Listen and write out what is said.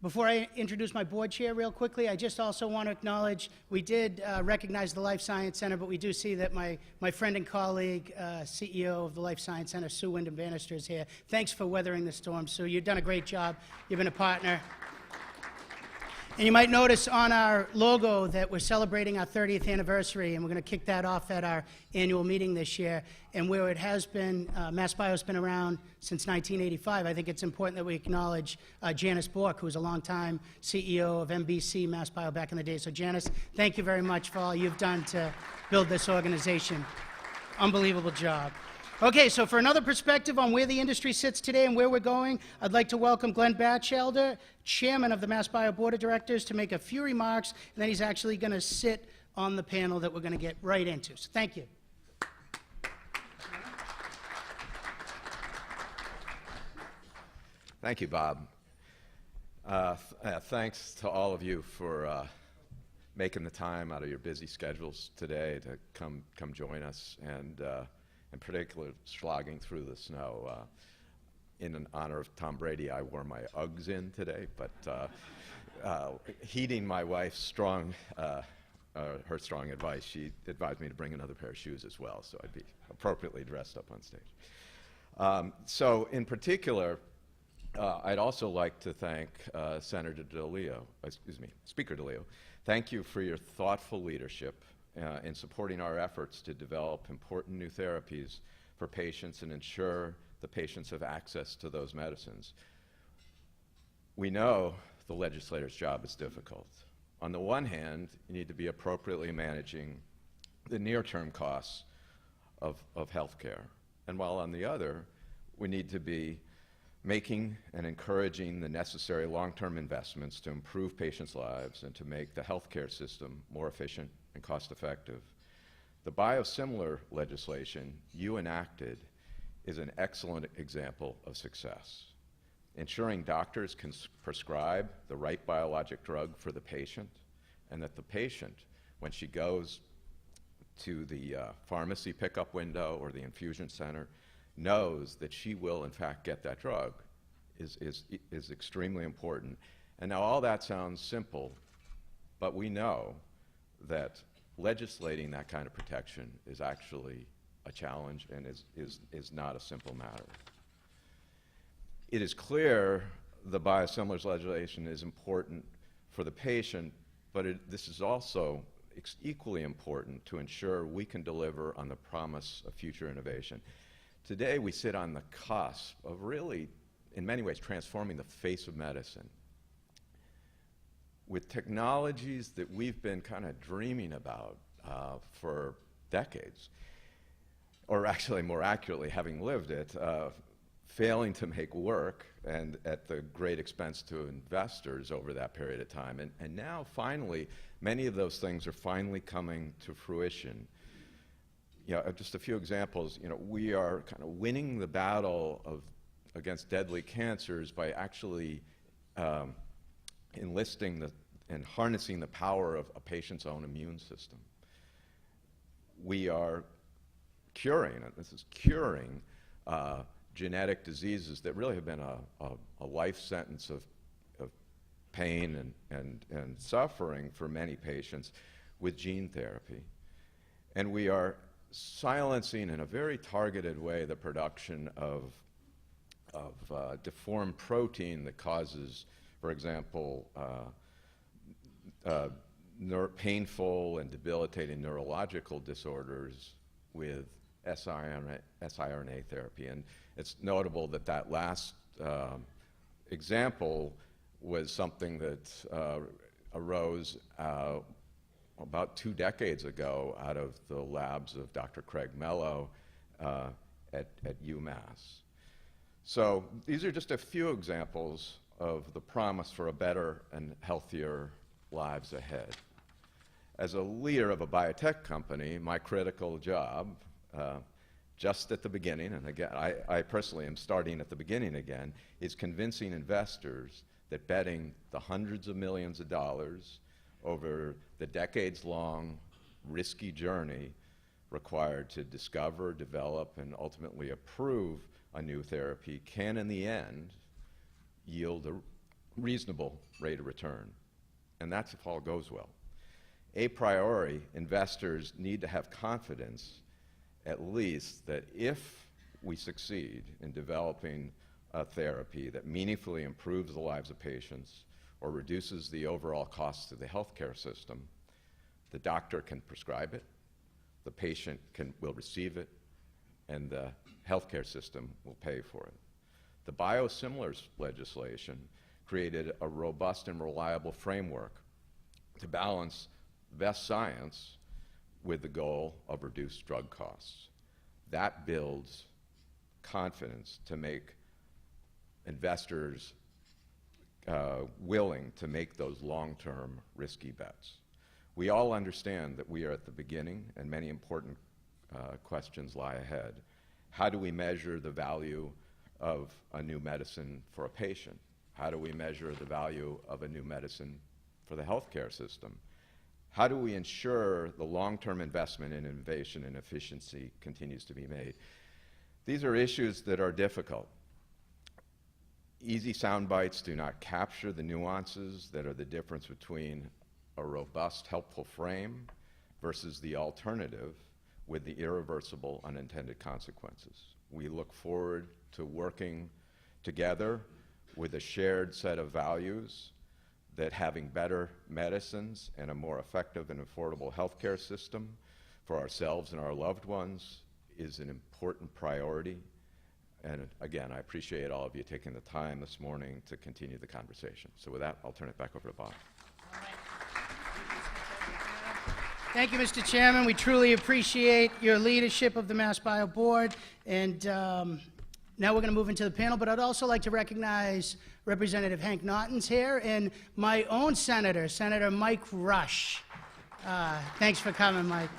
Before I introduce my board chair real quickly, I just also want to acknowledge, we did recognize the Life Science Center, but we do see that my friend and colleague, CEO of the Life Science Center, Sue Wyndham Bannister, is here. Thanks for weathering the storm, Sue. You've done a great job. You've been a partner. And you might notice on our logo that we're celebrating our 30th anniversary, and we're going to kick that off at our annual meeting this year. And where it has been, MassBio has been around since 1985, I think it's important that we acknowledge Janice Bork, who was a longtime CEO of MBC MassBio back in the day. So Janice, thank you very much for all you've done to build this organization. Unbelievable job. Okay, so for another perspective on where the industry sits today and where we're going, I'd like to welcome Glenn Batchelder, Chairman of the MassBio Board of Directors, to make a few remarks, and then he's actually going to sit on the panel that we're going to get right into. So thank you. Thank you, Bob. Thanks to all of you for making the time out of your busy schedules today to come join us, and in particular, slogging through the snow. In honor of Tom Brady, I wore my Uggs in today, but heeding my wife's her strong advice, she advised me to bring another pair of shoes as well, so I'd be appropriately dressed up on stage. So in particular, I'd also like to thank Speaker DeLeo. Thank you for your thoughtful leadership in supporting our efforts to develop important new therapies for patients and ensure the patients have access to those medicines. We know the legislator's job is difficult. On the one hand, you need to be appropriately managing the near-term costs of healthcare. And while on the other, we need to be making and encouraging the necessary long-term investments to improve patients' lives and to make the healthcare system more efficient and cost-effective. The biosimilar legislation you enacted is an excellent example of success. Ensuring doctors can prescribe the right biologic drug for the patient, and that the patient, when she goes to the pharmacy pickup window or the infusion center, knows that she will in fact get that drug is extremely important. And now all that sounds simple, but we know that legislating that kind of protection is actually a challenge and is not a simple matter. It is clear the biosimilars legislation is important for the patient, but this is also equally important to ensure we can deliver on the promise of future innovation. Today we sit on the cusp of really, in many ways, transforming the face of medicine with technologies that we've been kind of dreaming about for decades, or actually more accurately, having lived it, failing to make work, and at the great expense to investors over that period of time. And now, finally, many of those things are finally coming to fruition. You know, just a few examples. You know, we are kind of winning the battle against deadly cancers by actually enlisting and harnessing the power of a patient's own immune system. We are curing genetic diseases that really have been a life sentence of pain and suffering for many patients with gene therapy. And we are silencing in a very targeted way the production of deformed protein that causes, for example, painful and debilitating neurological disorders with siRNA therapy. And it's notable that that last example was something that arose about 2 decades ago out of the labs of Dr. Craig Mello at UMass. So these are just a few examples of the promise for a better and healthier lives ahead. As a leader of a biotech company, my critical job, just at the beginning, and again, I personally am starting at the beginning again, is convincing investors that betting the hundreds of millions of dollars over the decades-long risky journey required to discover, develop, and ultimately approve a new therapy can, in the end, yield a reasonable rate of return, and that's if all goes well. A priori, investors need to have confidence, at least, that if we succeed in developing a therapy that meaningfully improves the lives of patients or reduces the overall costs of the healthcare system, the doctor can prescribe it, the patient will receive it, and the healthcare system will pay for it. The biosimilars legislation created a robust and reliable framework to balance best science with the goal of reduced drug costs. That builds confidence to make investors willing to make those long-term risky bets. We all understand that we are at the beginning and many important questions lie ahead. How do we measure the value of a new medicine for a patient? How do we measure the value of a new medicine for the healthcare system? How do we ensure the long-term investment in innovation and efficiency continues to be made? These are issues that are difficult. Easy sound bites do not capture the nuances that are the difference between a robust, helpful frame versus the alternative with the irreversible unintended consequences. We look forward to working together with a shared set of values that having better medicines and a more effective and affordable healthcare system for ourselves and our loved ones is an important priority. And again, I appreciate all of you taking the time this morning to continue the conversation. So with that, I'll turn it back over to Bob. Thank you, Mr. Chairman. We truly appreciate your leadership of the MassBio board. And now we're going to move into the panel, but I'd also like to recognize Representative Hank Naughton's here and my own senator, Senator Mike Rush. Thanks for coming, Mike.